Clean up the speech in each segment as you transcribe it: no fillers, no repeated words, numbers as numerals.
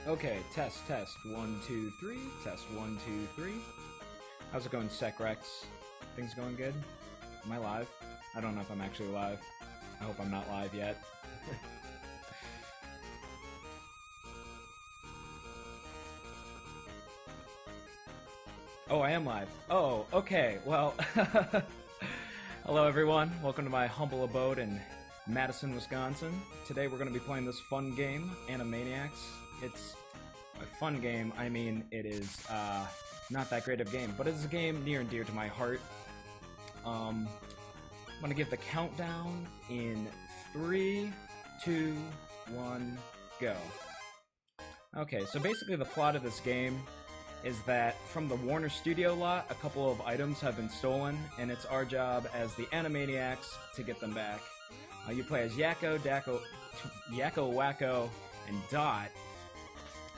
Okay, test, test. 1, 2, 3. Test 1, 2, 3. How's it going, SecRex? Things going good? Am I live? I don't know if I'm actually live. I hope I'm not live yet. Oh, I am live. Oh, okay. Well, hello everyone. Welcome to my humble abode in Madison, Wisconsin. Today we're going to be playing this fun game, Anamaniacs. It's a fun game. I mean, it is not that great of a game, but it's a game near and dear to my heart. I'm going to give the countdown in 3, 2, 1, go. Okay, so basically the plot of this game is that from the Warner Studio lot, a couple of items have been stolen, and it's our job as the Anamaniacs to get them back. You play as Yakko, Wacko, and Dot,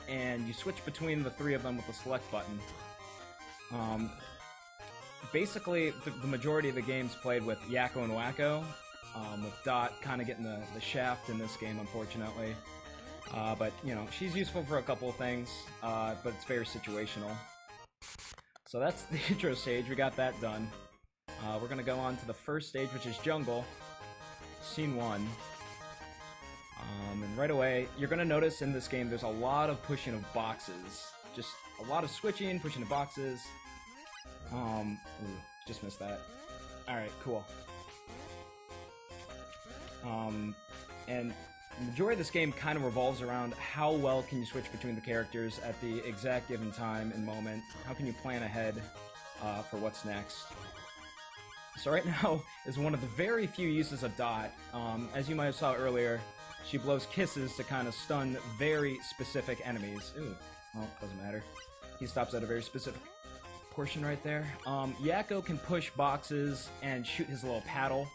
and you switch between the three of them with the select button. Basically, the majority of the game's played with Yakko and Wacko, with Dot kind of getting the shaft in this game, unfortunately. But, you know, she's useful for a couple of things, but it's very situational. So that's the intro stage. We got that done. We're going to go on to the first stage, which is Jungle. Scene 1. And right away, you're going to notice in this game there's a lot of pushing of boxes. Just a lot of switching, pushing of boxes. Ooh, just missed that. Alright, cool. And the majority of this game kind of revolves around how well can you switch between the characters at the exact given time and moment. How can you plan ahead for what's next? So right now is one of the very few uses of Dot. As you might have saw earlier, she blows kisses to kind of stun very specific enemies. Ooh, well, doesn't matter. He stops at a very specific portion right there. Yakko can push boxes and shoot his little paddle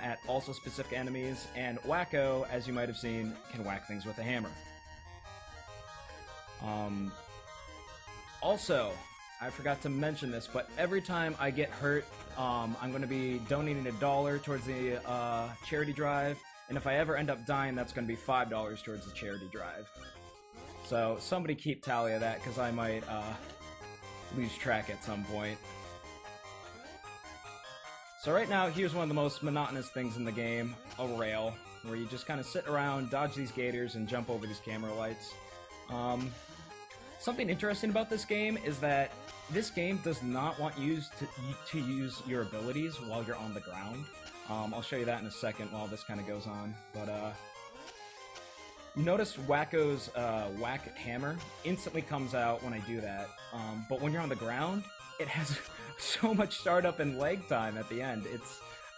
at also specific enemies, and Wacko, as you might have seen, can whack things with a hammer. Also, I forgot to mention this, but every time I get hurt, I'm going to be donating $1 towards the charity drive, and if I ever end up dying, that's going to be $5 towards the charity drive. So somebody keep tally of that, because I might lose track at some point. So right now, here's one of the most monotonous things in the game, a rail, where you just kind of sit around, dodge these gators, and jump over these camera lights. Something interesting about this game is that this game does not want you to use your abilities while you're on the ground. I'll show you that in a second while this kind of goes on. But notice Wacko's whack hammer instantly comes out when I do that. But when you're on the ground, it has so much startup and lag time at the end.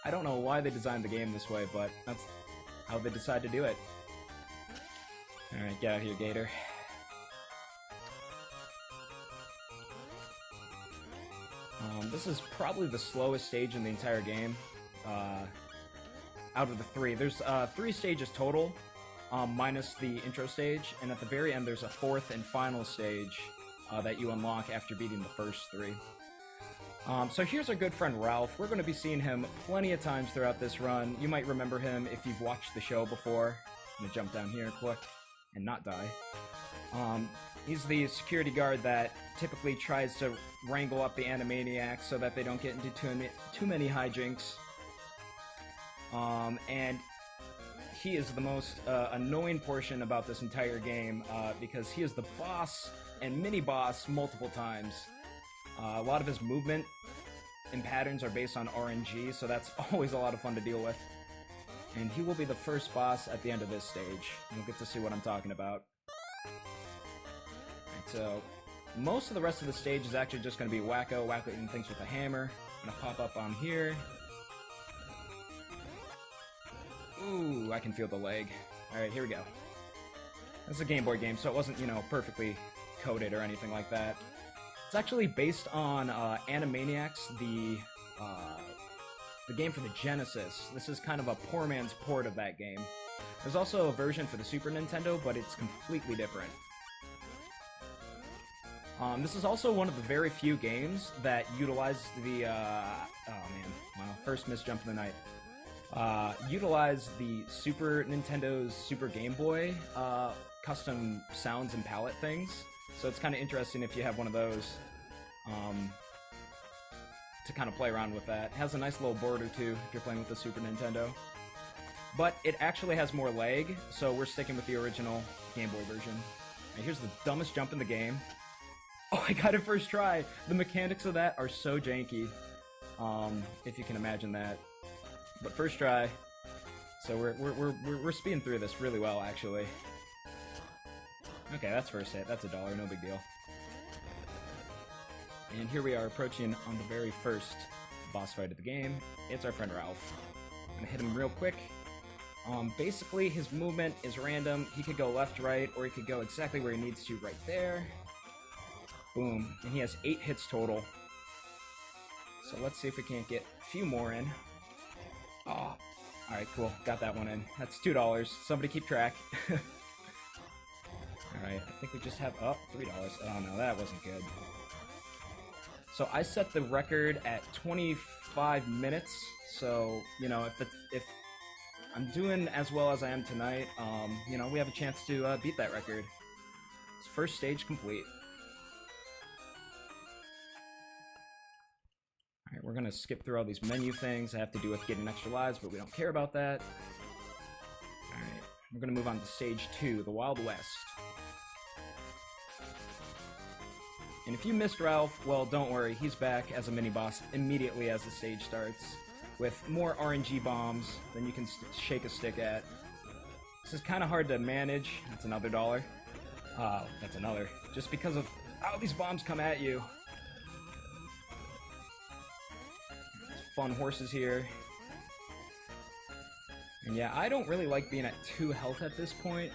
I don't know why they designed the game this way, but that's how they decide to do it. Alright, get out here, Gator. This is probably the slowest stage in the entire game. Out of the 3. There's 3 stages total, minus the intro stage, and at the very end there's a 4th and final stage that you unlock after beating the first 3. So here's our good friend Ralph. We're going to be seeing him plenty of times throughout this run. You might remember him if you've watched the show before. I'm going to jump down here quick and not die. He's the security guard that typically tries to wrangle up the Animaniacs so that they don't get into too many hijinks. And he is the most annoying portion about this entire game because he is the boss and mini-boss multiple times. A lot of his movement and patterns are based on RNG, so that's always a lot of fun to deal with. And he will be the first boss at the end of this stage. You'll get to see what I'm talking about. Right, so most of the rest of the stage is actually just going to be Wacko eating things with a hammer. I'm going to pop up on here. Ooh, I can feel the lag. Alright, here we go. This is a Game Boy game, so it wasn't, you know, perfectly coded or anything like that. It's actually based on Animaniacs, the game for the Genesis. This is kind of a poor man's port of that game. There's also a version for the Super Nintendo, but it's completely different. This is also one of the very few games that utilize the, oh man, wow, first missed jump of the night. Utilize the Super Nintendo's Super Game Boy custom sounds and palette things. So it's kind of interesting if you have one of those to kind of play around with that. It has a nice little border too if you're playing with the Super Nintendo. But it actually has more lag, so we're sticking with the original Game Boy version. And here's the dumbest jump in the game. Oh, I got it first try! The mechanics of that are so janky, if you can imagine that. But first try. So we're speeding through this really well, actually. Okay, that's first hit. That's $1, no big deal. And here we are approaching on the very first boss fight of the game. It's our friend Ralph. I'm gonna hit him real quick. Basically, his movement is random. He could go left, right, or he could go exactly where he needs to right there. Boom. And he has 8 hits total. So let's see if we can't get a few more in. Oh, alright, cool. Got that one in. That's $2. Somebody keep track. Alright, I think we just have... Oh, $3. Oh no, that wasn't good. So I set the record at 25 minutes. So, you know, if I'm doing as well as I am tonight, you know, we have a chance to beat that record. First stage complete. Alright, we're gonna skip through all these menu things that have to do with getting extra lives, but we don't care about that. Alright, we're gonna move on to stage 2, the Wild West. And if you missed Ralph, well, don't worry, he's back as a mini-boss immediately as the stage starts, with more RNG bombs than you can shake a stick at. This is kind of hard to manage. That's another $1. That's another. Just because of how these bombs come at you. Fun horses here. And yeah, I don't really like being at 2 health at this point,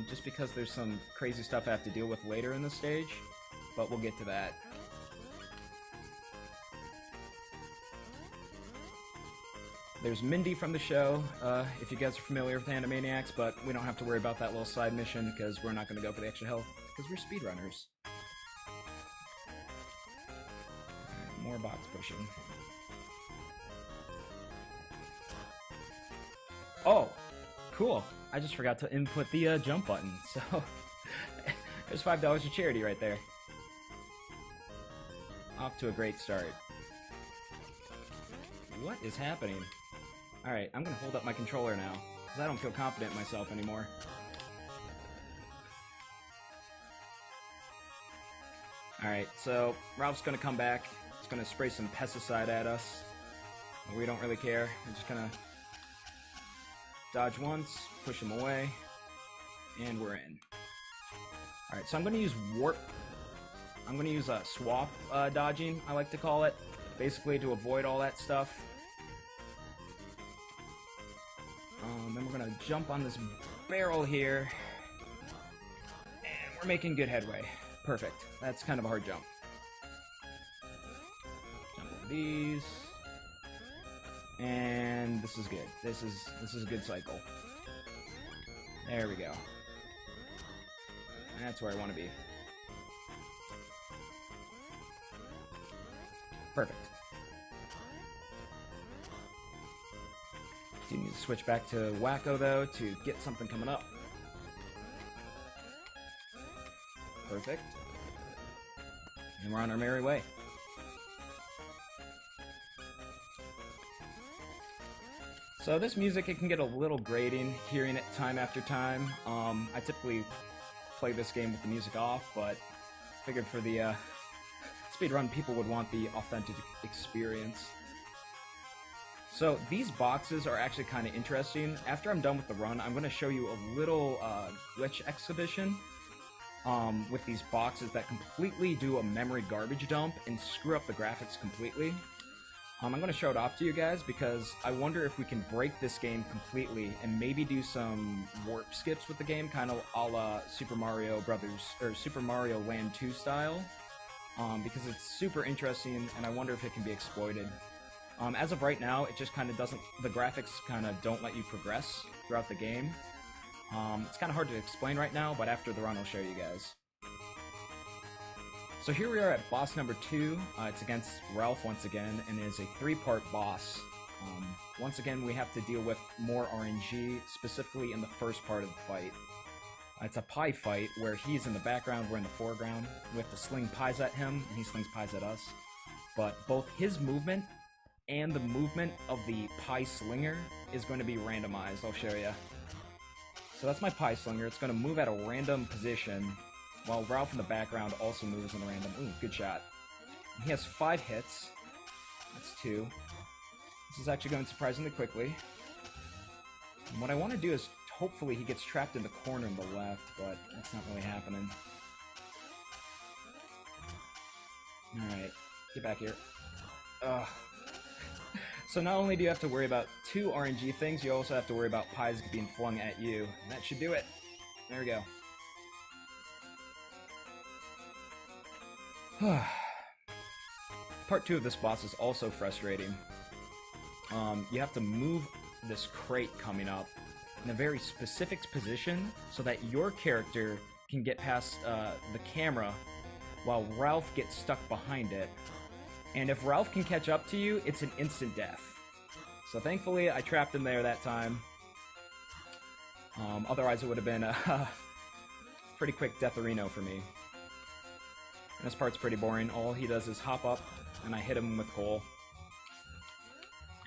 just because there's some crazy stuff I have to deal with later in the stage, but we'll get to that. There's Mindy from the show, if you guys are familiar with Anamaniacs, but we don't have to worry about that little side mission because we're not going to go for the extra health, because we're speedrunners. Right, more box pushing. Oh, cool. I just forgot to input the jump button, so there's $5 of charity right there. Off to a great start. What is happening? Alright, I'm gonna hold up my controller now, because I don't feel confident in myself anymore. Alright, so Ralph's gonna come back. He's gonna spray some pesticide at us. We don't really care. We're just gonna dodge once, push him away, and we're in. Alright, so I'm gonna use warp. I'm gonna use swap dodging, I like to call it, basically to avoid all that stuff. Then we're gonna jump on this barrel here, and we're making good headway. Perfect. That's kind of a hard jump. Jump over these, and this is good. This is a good cycle. There we go. That's where I want to be. Perfect. Do need to switch back to Wacko, though, to get something coming up. Perfect. And we're on our merry way. So this music, it can get a little grating, hearing it time after time. I typically play this game with the music off, but figured for the speedrun, people would want the authentic experience. So these boxes are actually kind of interesting. After I'm done with the run, I'm going to show you a little glitch exhibition with these boxes that completely do a memory garbage dump and screw up the graphics completely. I'm going to show it off to you guys because I wonder if we can break this game completely and maybe do some warp skips with the game, kind of a la Super Mario Brothers or Super Mario Land 2 style, because it's super interesting and I wonder if it can be exploited. As of right now, it just kind of doesn't, the graphics kind of don't let you progress throughout the game. It's kind of hard to explain right now, but after the run I'll show you guys. So here we are at boss number 2. It's against Ralph once again, and it is a 3-part boss. Once again, we have to deal with more RNG, specifically in the first part of the fight. It's a pie fight where he's in the background, we're in the foreground. We have to sling pies at him, and he slings pies at us. But both his movement and the movement of the pie slinger is going to be randomized. I'll show you. So that's my pie slinger. It's going to move at a random position, while Ralph in the background also moves in a random... Ooh, good shot. He has 5 hits. That's 2. This is actually going surprisingly quickly. And what I want to do is hopefully he gets trapped in the corner on the left, but that's not really happening. Alright, get back here. Ugh. So not only do you have to worry about 2 RNG things, you also have to worry about pies being flung at you. And that should do it. There we go. Part 2 of this boss is also frustrating. You have to move this crate coming up in a very specific position so that your character can get past the camera while Ralph gets stuck behind it. And if Ralph can catch up to you, it's an instant death. So thankfully, I trapped him there that time. Otherwise, it would have been a pretty quick deatherino for me. And this part's pretty boring. All he does is hop up, and I hit him with coal.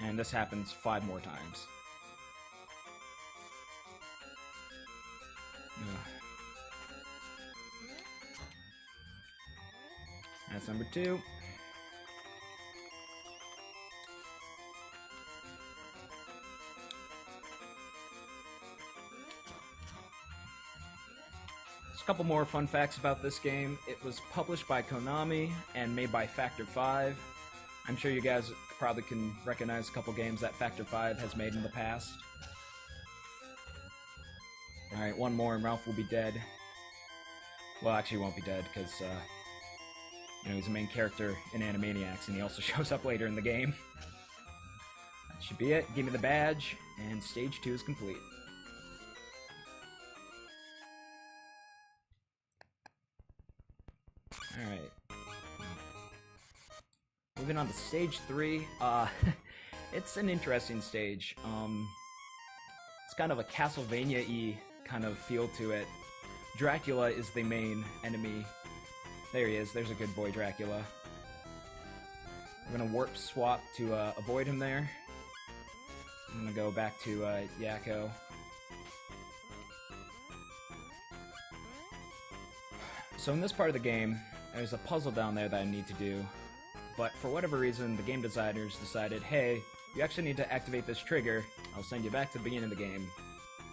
And this happens 5 more times. Ugh. That's number 2. Just a couple more fun facts about this game. It was published by Konami and made by Factor 5. I'm sure you guys probably can recognize a couple games that Factor 5 has made in the past. Alright, one more and Ralph will be dead. Well, actually he won't be dead, because, you know, he's a main character in Anamaniacs, and he also shows up later in the game. That should be it. Give me the badge, and stage 2 is complete. Alright. Moving on to stage 3. It's an interesting stage. It's kind of a Castlevania-y kind of feel to it. Dracula is the main enemy. There he is. There's a good boy, Dracula. We're gonna warp swap to avoid him there. I'm gonna go back to Yakko. So in this part of the game, there's a puzzle down there that I need to do. But for whatever reason, the game designers decided, hey, you actually need to activate this trigger. I'll send you back to the beginning of the game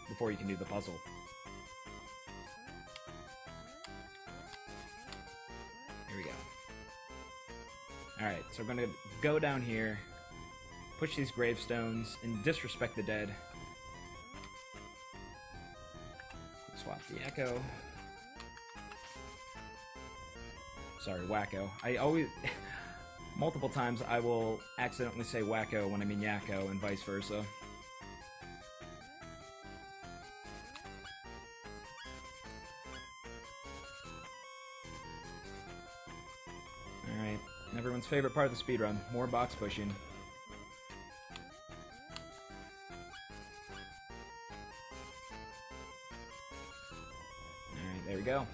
before you can do the puzzle. Here we go. Alright, so we're gonna go down here, push these gravestones, and disrespect the dead. Swap the Echo. Sorry, Wacko. I always... Multiple times I will accidentally say Wacko when I mean Yakko, and vice versa. Alright, everyone's favorite part of the speedrun, more box pushing. Alright, there we go.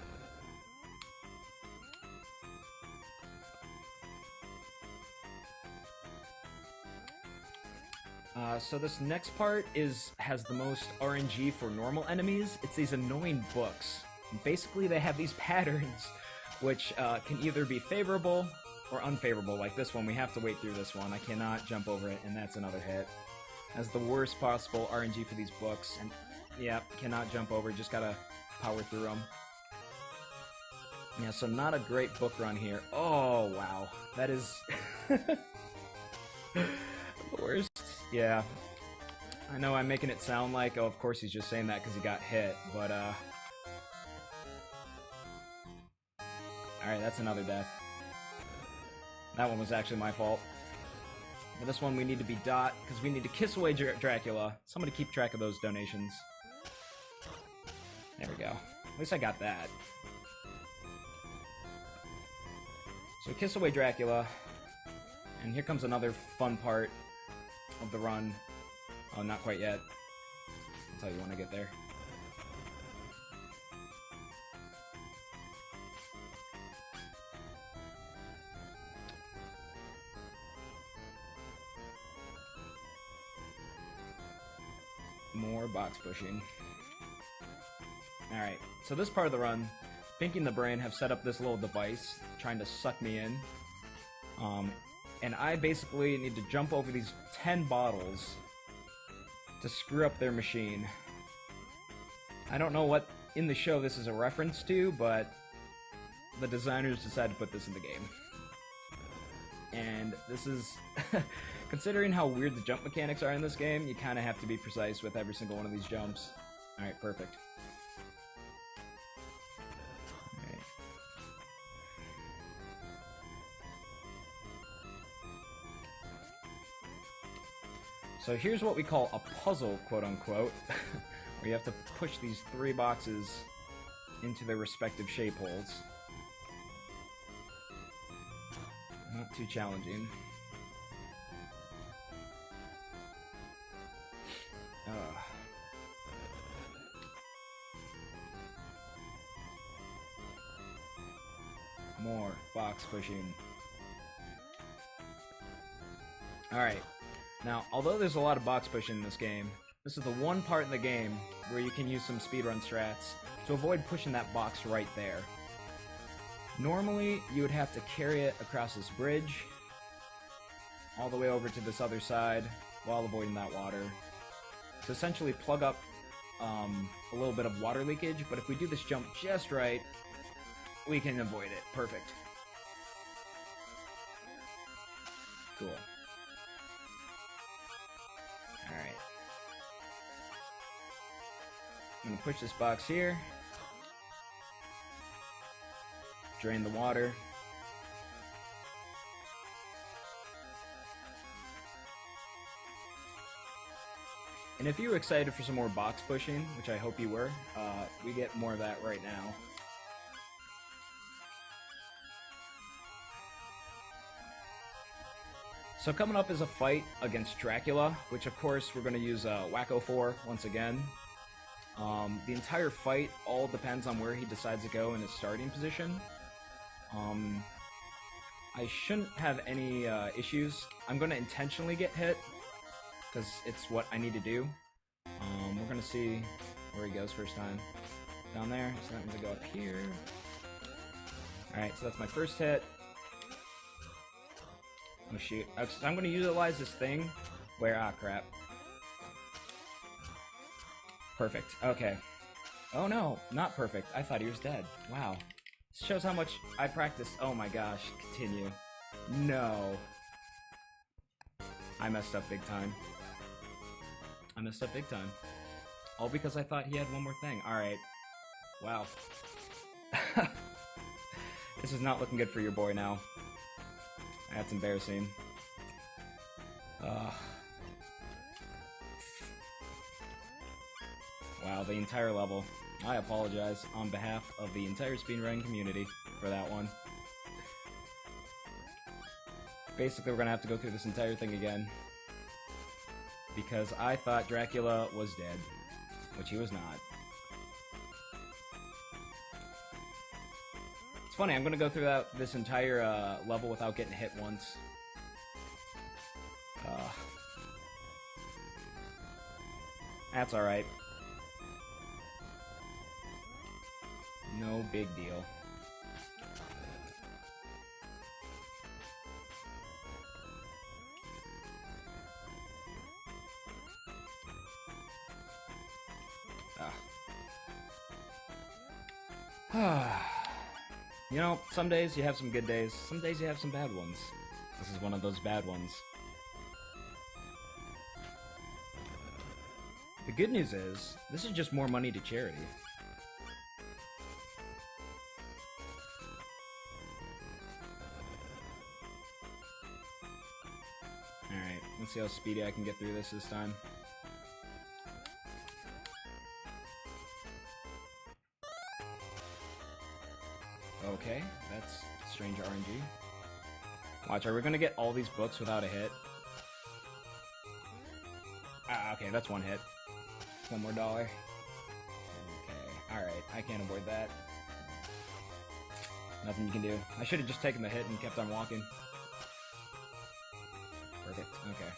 So this next part has the most RNG for normal enemies. It's these annoying books. Basically, they have these patterns, which can either be favorable or unfavorable. Like this one, we have to wait through this one. I cannot jump over it, and that's another hit. That's the worst possible RNG for these books, and yeah, cannot jump over, just gotta power through them. Yeah, so not a great book run here. Oh, wow. That is... the worst. Yeah. I know I'm making it sound like, oh, of course he's just saying that because he got hit, but, Alright, that's another death. That one was actually my fault. But this one we need to be Dot, because we need to kiss away Dracula. Somebody keep track of those donations. There we go. At least I got that. So kiss away Dracula. And here comes another fun part of the run. Oh, not quite yet. I'll tell you when I get there. More box pushing. Alright, so this part of the run, Pinky and the Brain have set up this little device trying to suck me in. And I basically need to jump over these 10 bottles to screw up their machine. I don't know what in the show this is a reference to, but the designers decided to put this in the game. And this is... considering how weird the jump mechanics are in this game, you kind of have to be precise with every single one of these jumps. Alright, perfect. Alright. So here's what we call a puzzle, quote-unquote, where you have to push these 3 boxes into their respective shape holes. Not too challenging. More box pushing. Alright, now although there's a lot of box pushing in this game, this is the one part in the game where you can use some speedrun strats to avoid pushing that box right there. Normally, you would have to carry it across this bridge, all the way over to this other side, while avoiding that water, to essentially plug up a little bit of water leakage, but if we do this jump just right, we can avoid it. Perfect. Cool. Alright. I'm gonna push this box here. Drain the water. And if you were excited for some more box pushing, which I hope you were, we get more of that right now. So coming up is a fight against Dracula, which of course we're going to use Wacko for once again. The entire fight all depends on where he decides to go in his starting position. I shouldn't have any issues. I'm going to intentionally get hit, because it's what I need to do. We're going to see where he goes first time. Down there, so that means I go up here. Alright, so that's my first hit. Oh shoot. I'm going to utilize this thing where... ah, crap. Perfect. Okay. Oh no, not perfect. I thought he was dead. Wow. This shows how much I practiced. Oh my gosh. Continue. No. I messed up big time. I messed up big time. All because I thought he had one more thing. Alright. Wow. This is not looking good for your boy now. That's embarrassing. Wow, the entire level. I apologize on behalf of the entire speedrun community for that one. Basically, we're gonna have to go through this entire thing again. Because I thought Dracula was dead, which he was not. It's funny, I'm gonna go through this entire level without getting hit once. That's alright. No big deal. You know, some days you have some good days, some days you have some bad ones. This is one of those bad ones. The good news is, this is just more money to charity. Alright, let's see how speedy I can get through this time. Okay, that's strange RNG. Watch, are we gonna get all these books without a hit? Ah, okay, that's one hit. One more dollar. Okay, alright, I can't avoid that. Nothing you can do. I should have just taken the hit and kept on walking. Perfect, okay.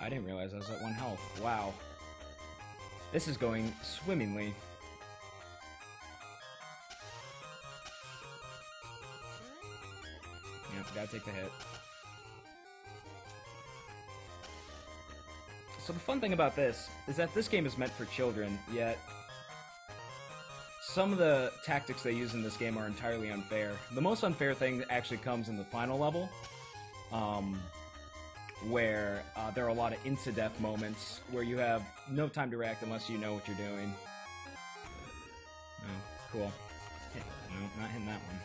I didn't realize I was at 1 health. Wow. This is going swimmingly. Yep, gotta take the hit. So the fun thing about this is that this game is meant for children, yet some of the tactics they use in this game are entirely unfair. The most unfair thing actually comes in the final level, where there are a lot of insta-death moments where you have no time to react unless you know what you're doing. Oh, cool. No, not hitting that one.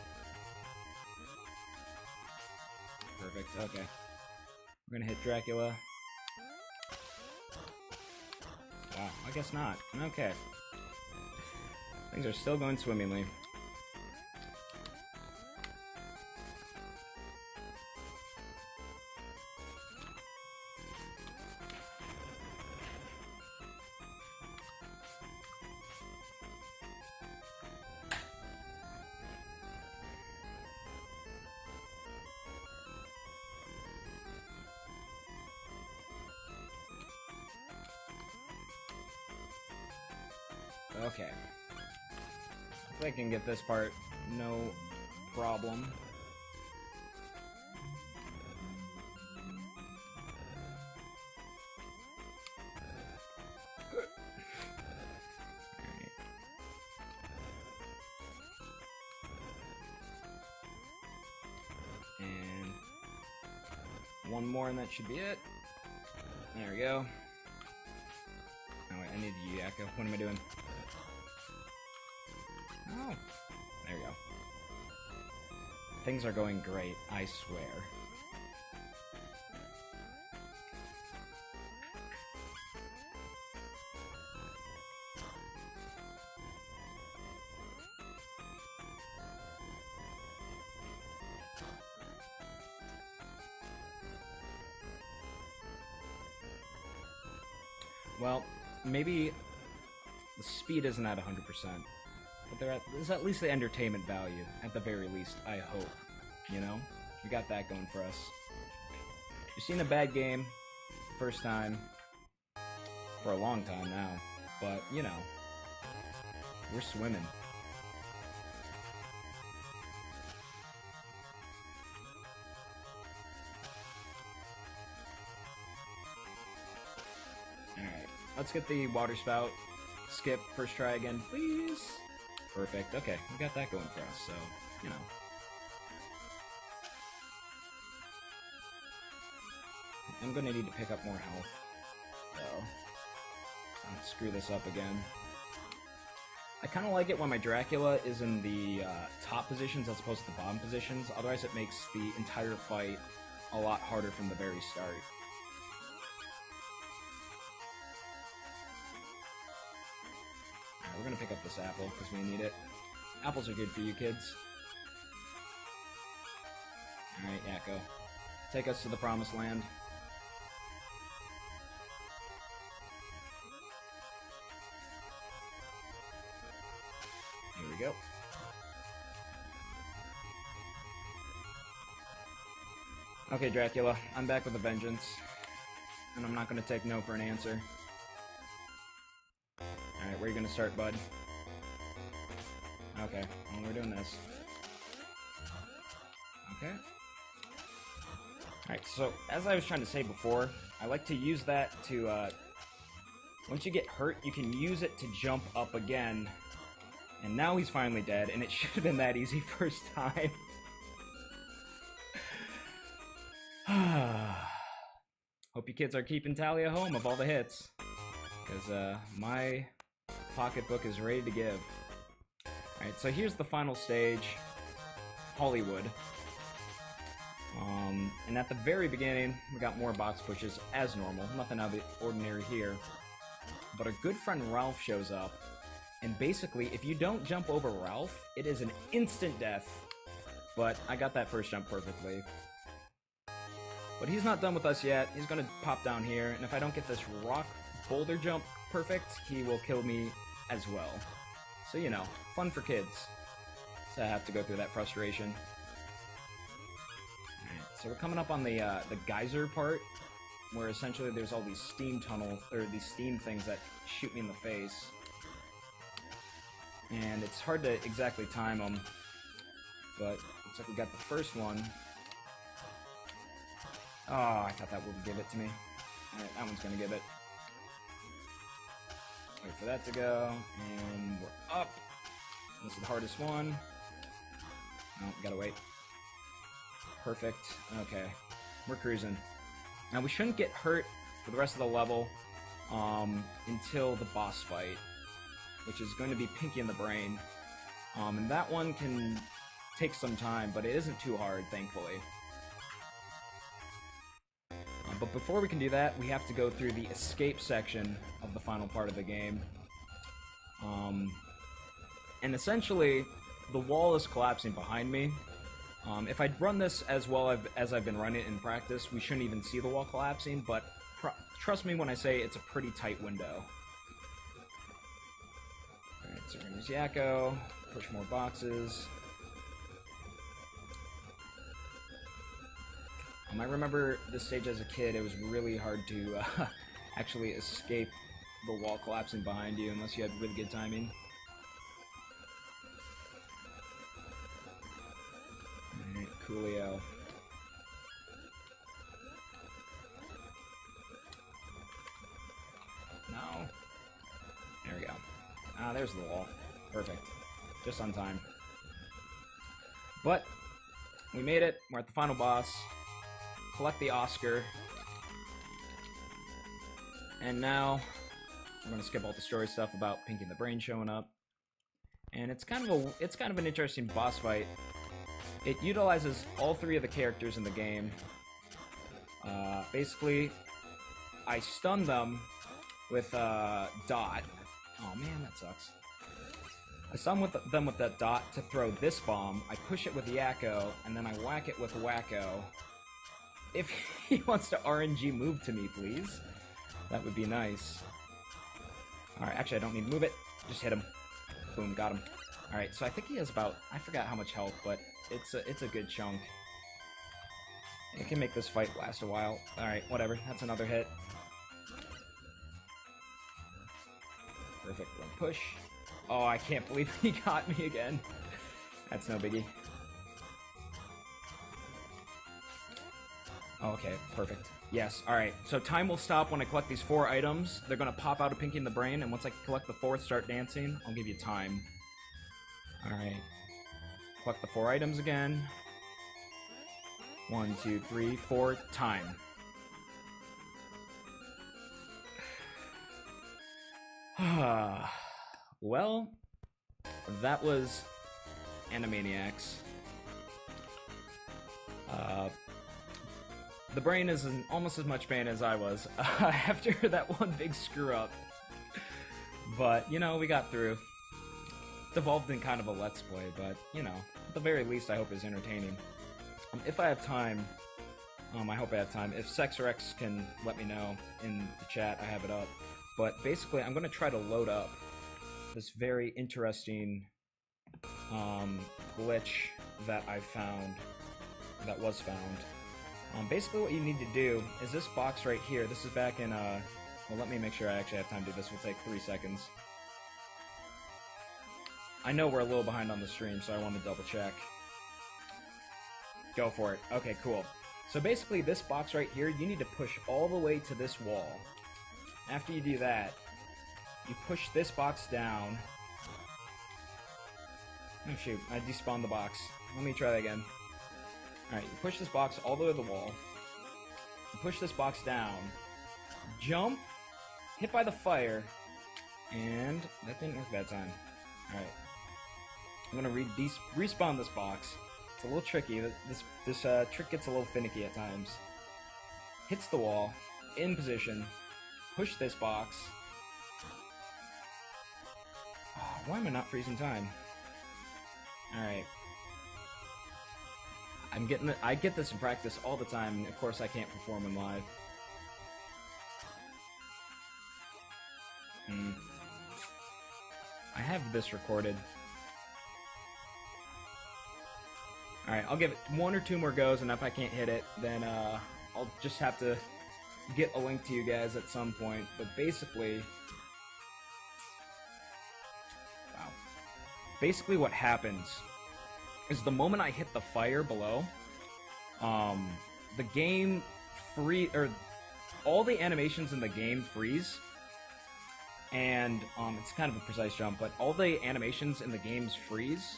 Perfect, okay. We're gonna hit Dracula. Wow, I guess not. Okay. Things are still going swimmingly. Okay. I think I can get this part no problem. And one more and that should be it. There we go. Oh wait, I need you, Yakko. What am I doing? Oh, there we go. Things are going great, I swear. Well, maybe the speed isn't at 100%. But there's at least the entertainment value, at the very least, I hope. You know? We got that going for us. You've seen a bad game, first time, for a long time now. But, you know, we're swimming. Alright, let's get the water spout. Skip, first try again, please. Perfect. Okay, we got that going for us, so, you know. I'm gonna need to pick up more health, though. I'll screw this up again. I kind of like it when my Dracula is in the top positions as opposed to the bottom positions, otherwise it makes the entire fight a lot harder from the very start. We're gonna pick up this apple, because we need it. Apples are good for you kids. Alright, Yakko. Take us to the promised land. Here we go. Okay, Dracula, I'm back with a vengeance. And I'm not gonna take no for an answer. Alright, where are you gonna start, bud? Okay, well, we're doing this. Okay. Alright, so, as I was trying to say before, I like to use that to, once you get hurt, you can use it to jump up again. And now he's finally dead, and it should have been that easy first time. Hope you kids are keeping tally at home of all the hits. Because, my pocketbook is ready to give. Alright, so here's the final stage. Hollywood. And at the very beginning, we got more box pushes as normal. Nothing out of the ordinary here. But our good friend Ralph shows up. And basically, if you don't jump over Ralph, it is an instant death. But I got that first jump perfectly. But he's not done with us yet. He's gonna pop down here, and if I don't get this rock boulder jump perfect, he will kill me as well. So, you know, fun for kids. So I have to go through that frustration. Alright, so we're coming up on the geyser part. where essentially there's all these steam tunnels, or these steam things that shoot me in the face. And it's hard to exactly time them, but looks like we got the first one. Oh, I thought that would give it to me. Alright, that one's gonna give it. Wait for that to go, and we're up. This is the hardest one. Oh, gotta wait. Perfect. Okay. We're cruising. Now, we shouldn't get hurt for the rest of the level until the boss fight, which is going to be Pinky in the Brain. And that one can take some time, but it isn't too hard, thankfully. But before we can do that, we have to go through the escape section of the final part of the game. And essentially, the wall is collapsing behind me. If I'd run this as well as I've been running it in practice, we shouldn't even see the wall collapsing, but trust me when I say it's a pretty tight window. Alright, so we're gonna use Yakko, push more boxes. I remember this stage as a kid, it was really hard to actually escape the wall collapsing behind you unless you had really good timing. Alright, coolio. No. There we go. Ah, there's the wall. Perfect. Just on time. But, we made it. We're at the final boss. Collect the Oscar. And now, we're going to skip all the story stuff about Pinky in the Brain showing up. And it's kind of an interesting boss fight. It utilizes all three of the characters in the game. Basically, I stun them with Dot. Oh man, that sucks. I stun them with that Dot to throw this bomb. I push it with Yakko, and then I whack it with Wacko. If he wants to RNG move to me, please. That would be nice. Alright, actually I don't need to move it. Just hit him. Boom, got him. Alright, so I think he has about, I forgot how much health, but it's a good chunk. It can make this fight last a while. Alright, whatever. That's another hit. Perfect. One push. Oh, I can't believe he got me again. That's no biggie. Okay, perfect. Yes, alright. So time will stop when I collect these 4 items. They're gonna pop out of Pinky in the Brain, and once I collect the 4th, start dancing. I'll give you time. Alright. Collect the 4 items again. 1, 2, 3, 4. Time. Well, that was Anamaniacs. The brain is in almost as much pain as I was after that one big screw up. But, you know, we got through. It's evolved in kind of a let's play, but, you know, at the very least I hope it's entertaining. If I have time, I hope I have time. If SexRX can let me know in the chat, I have it up. But basically, I'm going to try to load up this very interesting glitch that I found, that was found. Basically what you need to do is this box right here. This is back in, well, let me make sure I actually have time to do this. Will take 3 seconds. I know we're a little behind on the stream, so I want to double check. Go for it. Okay, cool. So basically this box right here, you need to push all the way to this wall. After you do that, you push this box down. Oh shoot, I despawned the box. Let me try that again. Alright, you push this box all the way to the wall. You push this box down. Jump. Hit by the fire. And that didn't work that time. Alright. I'm gonna respawn this box. It's a little tricky. This trick gets a little finicky at times. Hits the wall. In position. Push this box. Oh, why am I not freezing time? Alright. I get this in practice all the time, and of course I can't perform in live. I have this recorded. Alright, I'll give it 1 or 2 more goes, and if I can't hit it, then I'll just have to get a link to you guys at some point, but basically... Wow. Basically what happens is the moment I hit the fire below, the game all the animations in the game freeze, and it's kind of a precise jump, but all the animations in the games freeze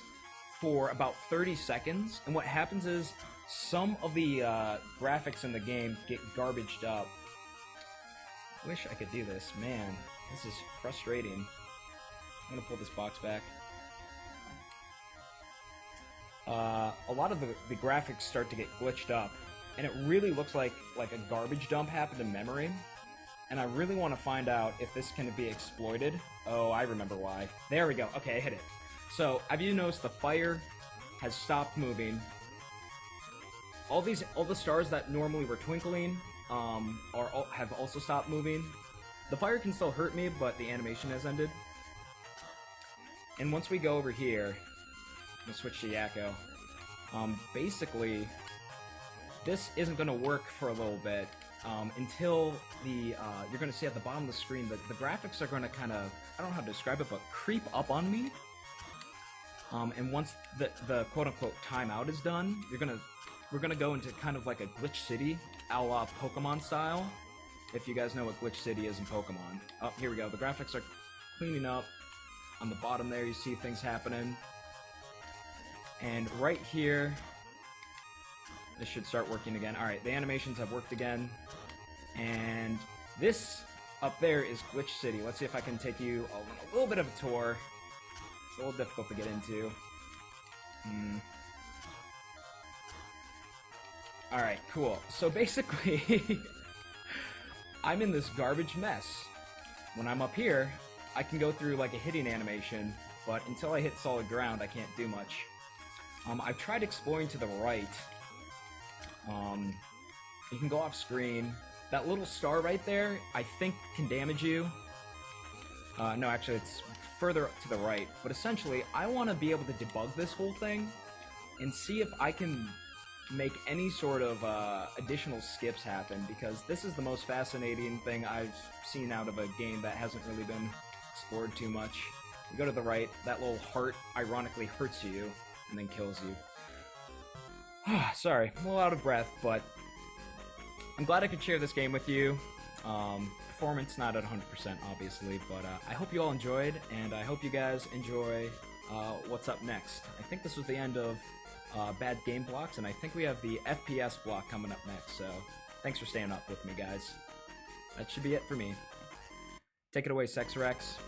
for about 30 seconds, and what happens is some of the graphics in the game get garbaged up. Wish I could do this, man. This is frustrating. I'm gonna pull this box back. A lot of the graphics start to get glitched up, and it really looks like a garbage dump happened in memory. And I really want to find out if this can be exploited. Oh, I remember why. There we go. Okay, I hit it. So, have you noticed the fire has stopped moving? All the stars that normally were twinkling have also stopped moving. The fire can still hurt me, but the animation has ended. And once we go over here, I'm gonna switch to Yakko. Basically, this isn't gonna work for a little bit until you're gonna see at the bottom of the screen that the graphics are gonna kind of, I don't know how to describe it, but creep up on me. And once the quote-unquote timeout is done, we're gonna go into kind of like a glitch city, a la Pokemon style. If you guys know what glitch city is in Pokemon. Oh, here we go. The graphics are cleaning up. On the bottom there, you see things happening. And right here, this should start working again. Alright, the animations have worked again. And this up there is Glitch City. Let's see if I can take you on a little bit of a tour. It's a little difficult to get into. Alright, cool. So basically, I'm in this garbage mess. When I'm up here, I can go through like a hitting animation, but until I hit solid ground, I can't do much. I've tried exploring to the right. You can go off screen. That little star right there, I think, can damage you. No, actually, it's further to the right. But essentially, I want to be able to debug this whole thing and see if I can make any sort of additional skips happen, because this is the most fascinating thing I've seen out of a game that hasn't really been explored too much. You go to the right, that little heart ironically hurts you and then kills you. Sorry, I'm a little out of breath, but I'm glad I could share this game with you. Performance not at 100%, obviously, but I hope you all enjoyed, and I hope you guys enjoy what's up next. I think this was the end of bad game blocks, and I think we have the FPS block coming up next, so thanks for staying up with me, guys. That should be it for me. Take it away, Sex Rex.